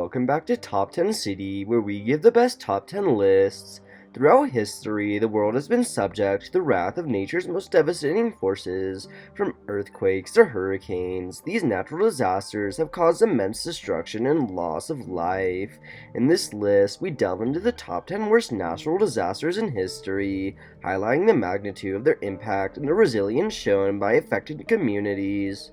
Welcome back to Top 10 City, where we give the best top 10 lists. Throughout history, the world has been subject to the wrath of nature's most devastating forces, from earthquakes to hurricanes. These natural disasters have caused immense destruction and loss of life. In this list, we delve into the top 10 worst natural disasters in history, highlighting the magnitude of their impact and the resilience shown by affected communities.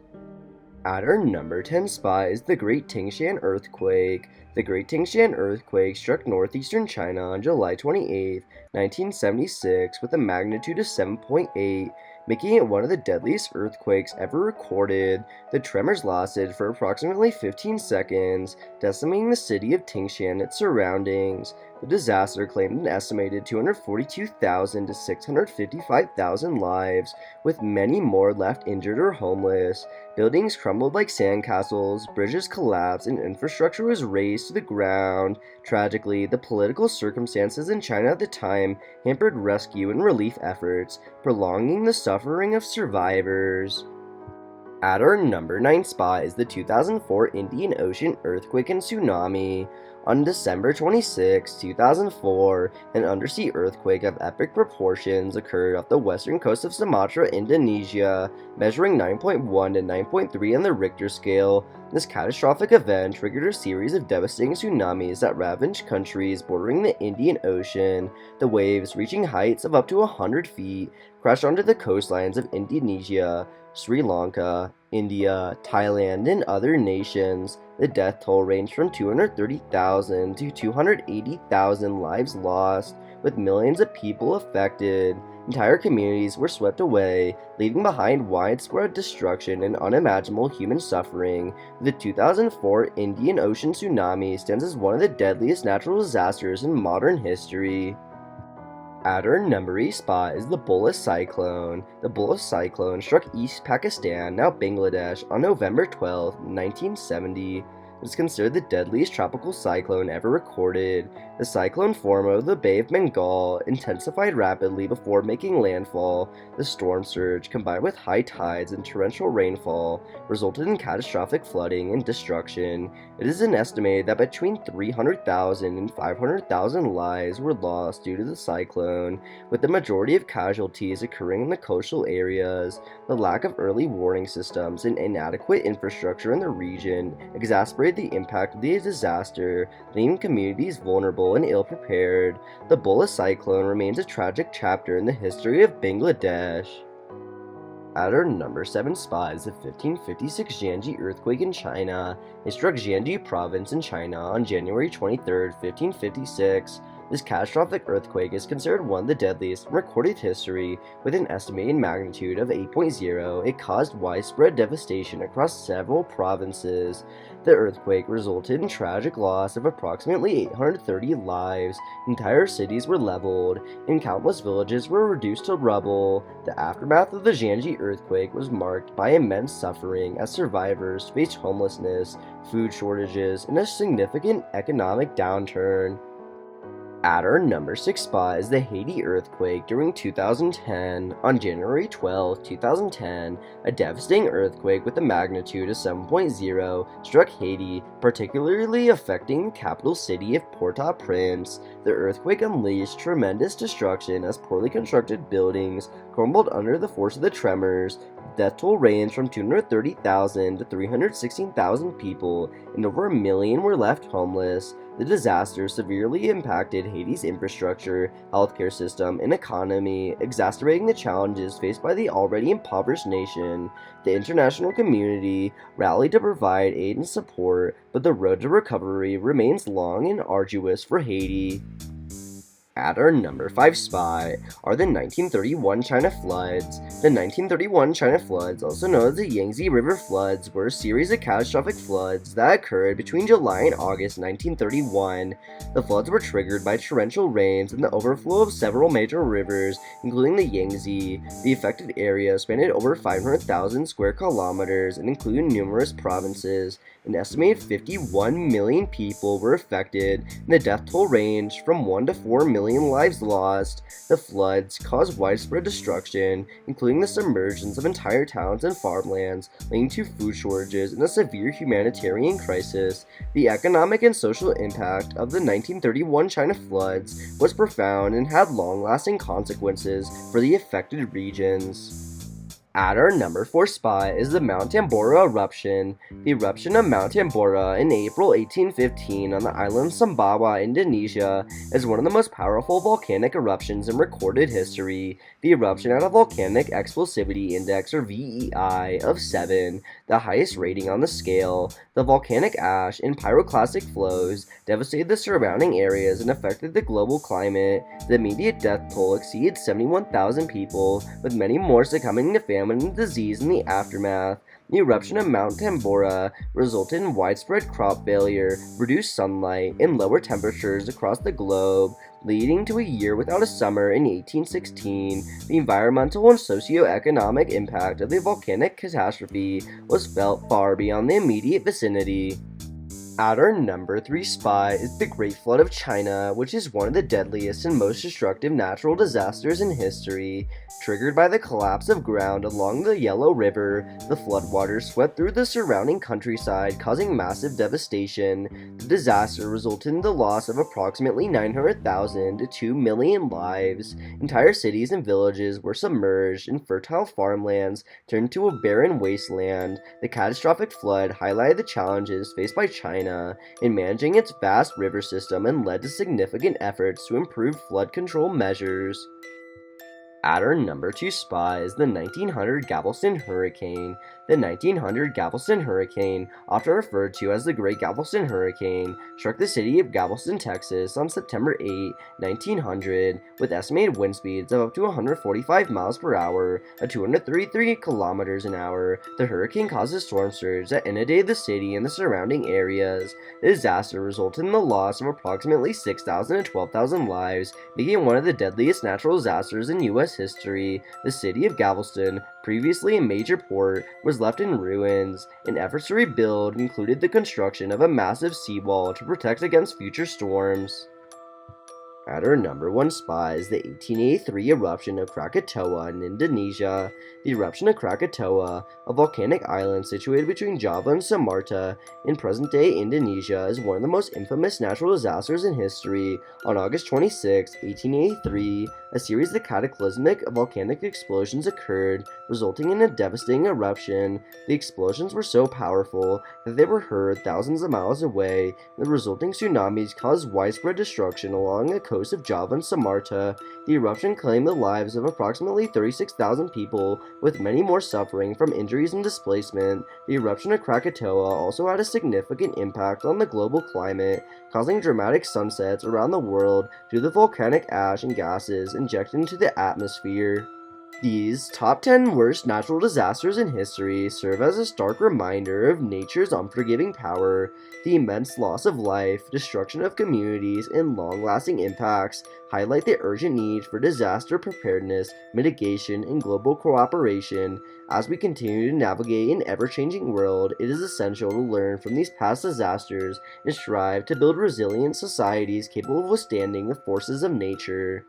At our number 10 spot is the Great Tingshan Earthquake. The Great Tingshan Earthquake struck northeastern China on July 28, 1976, with a magnitude of 7.8, making it one of the deadliest earthquakes ever recorded. The tremors lasted for approximately 15 seconds, decimating the city of Tingshan and its surroundings. The disaster claimed an estimated 242,000 to 655,000 lives, with many more left injured or homeless. Buildings crumbled like sandcastles, bridges collapsed, and infrastructure was razed to the ground. Tragically, the political circumstances in China at the time hampered rescue and relief efforts, prolonging the suffering of survivors. At our number 9 spot is the 2004 Indian Ocean earthquake and tsunami. On December 26, 2004, an undersea earthquake of epic proportions occurred off the western coast of Sumatra, Indonesia, measuring 9.1 to 9.3 on the Richter scale. This catastrophic event triggered a series of devastating tsunamis that ravaged countries bordering the Indian Ocean. The waves, reaching heights of up to 100 feet, crashed onto the coastlines of Indonesia, Sri Lanka, India, Thailand, and other nations. The death toll ranged from 230,000 to 280,000 lives lost, with millions of people affected. Entire communities were swept away, leaving behind widespread destruction and unimaginable human suffering. The 2004 Indian Ocean tsunami stands as one of the deadliest natural disasters in modern history. At our number 8 spot is the Bhola cyclone. The Bhola cyclone struck East Pakistan, now Bangladesh, on November 12, 1970. It is considered the deadliest tropical cyclone ever recorded. The cyclone formed over the Bay of Bengal intensified rapidly before making landfall. The storm surge, combined with high tides and torrential rainfall, resulted in catastrophic flooding and destruction. It is estimated that between 300,000 and 500,000 lives were lost due to the cyclone, with the majority of casualties occurring in the coastal areas. The lack of early warning systems and inadequate infrastructure in the region exacerbated the impact of the disaster, leaving communities vulnerable and ill-prepared. The Bhola cyclone remains a tragic chapter in the history of Bangladesh. At our number 7 spot is the 1556 Jiangxi earthquake in China. It struck Jiangxi province in China on January 23, 1556. This catastrophic earthquake is considered one of the deadliest in recorded history, with an estimated magnitude of 8.0. It caused widespread devastation across several provinces. The earthquake resulted in tragic loss of approximately 830 lives. Entire cities were leveled, and countless villages were reduced to rubble. The aftermath of the Jiangxi earthquake was marked by immense suffering as survivors faced homelessness, food shortages, and a significant economic downturn. At our number 6 spot is the Haiti earthquake during 2010. On January 12, 2010, a devastating earthquake with a magnitude of 7.0 struck Haiti, particularly affecting the capital city of Port-au-Prince. The earthquake unleashed tremendous destruction as poorly constructed buildings crumbled under the force of the tremors. Death toll ranged from 230,000 to 316,000 people, and over 1 million were left homeless. The disaster severely impacted Haiti's infrastructure, healthcare system, and economy, exacerbating the challenges faced by the already impoverished nation. The international community rallied to provide aid and support, but the road to recovery remains long and arduous for Haiti. At our number 5 spot are the 1931 China floods. The 1931 China floods, also known as the Yangtze River floods, were a series of catastrophic floods that occurred between July and August 1931. The floods were triggered by torrential rains and the overflow of several major rivers, including the Yangtze. The affected area spanned over 500,000 square kilometers and included numerous provinces. An estimated 51 million people were affected, and the death toll ranged from 1 to 4 million million lives lost. The floods caused widespread destruction, including the submergence of entire towns and farmlands, leading to food shortages and a severe humanitarian crisis. The economic and social impact of the 1931 China floods was profound and had long-lasting consequences for the affected regions. At our number 4 spot is the Mount Tambora eruption. The eruption of Mount Tambora in April 1815 on the island of Sumbawa, Indonesia, is one of the most powerful volcanic eruptions in recorded history. The eruption had a volcanic explosivity index, or VEI, of 7, the highest rating on the scale. The volcanic ash and pyroclastic flows devastated the surrounding areas and affected the global climate. The immediate death toll exceeded 71,000 people, with many more succumbing to famine and disease in the aftermath. The eruption of Mount Tambora resulted in widespread crop failure, reduced sunlight, and lower temperatures across the globe, leading to a year without a summer in 1816. The environmental and socio-economic impact of the volcanic catastrophe was felt far beyond the immediate vicinity. At our number 3 spot is the Great Flood of China, which is one of the deadliest and most destructive natural disasters in history. Triggered by the collapse of ground along the Yellow River, the floodwaters swept through the surrounding countryside, causing massive devastation. The disaster resulted in the loss of approximately 900,000 to 2 million lives. Entire cities and villages were submerged, and fertile farmlands turned to a barren wasteland. The catastrophic flood highlighted the challenges faced by China in managing its vast river system and led to significant efforts to improve flood control measures. At our number 2 spot is the 1900 Galveston Hurricane. The 1900 Galveston Hurricane, often referred to as the Great Galveston Hurricane, struck the city of Galveston, Texas on September 8, 1900, with estimated wind speeds of up to 145 miles per hour at 233 kilometers an hour. The hurricane caused a storm surge that inundated the city and the surrounding areas. The disaster resulted in the loss of approximately 6,000 to 12,000 lives, making it one of the deadliest natural disasters in U.S. history. The city of Galveston, previously a major port, was left in ruins, and efforts to rebuild included the construction of a massive seawall to protect against future storms. At our number 1 spot is the 1883 eruption of Krakatoa in Indonesia. The eruption of Krakatoa, a volcanic island situated between Java and Sumatra in present-day Indonesia, is one of the most infamous natural disasters in history. On August 26, 1883, a series of cataclysmic volcanic explosions occurred, resulting in a devastating eruption. The explosions were so powerful that they were heard thousands of miles away. The resulting tsunamis caused widespread destruction along the coast of Java and Sumatra. The eruption claimed the lives of approximately 36,000 people, with many more suffering from injuries and displacement. The eruption of Krakatoa also had a significant impact on the global climate, causing dramatic sunsets around the world due to the volcanic ash and gases injected into the atmosphere. These top 10 worst natural disasters in history serve as a stark reminder of nature's unforgiving power. The immense loss of life, destruction of communities, and long-lasting impacts highlight the urgent need for disaster preparedness, mitigation, and global cooperation. As we continue to navigate an ever-changing world, it is essential to learn from these past disasters and strive to build resilient societies capable of withstanding the forces of nature.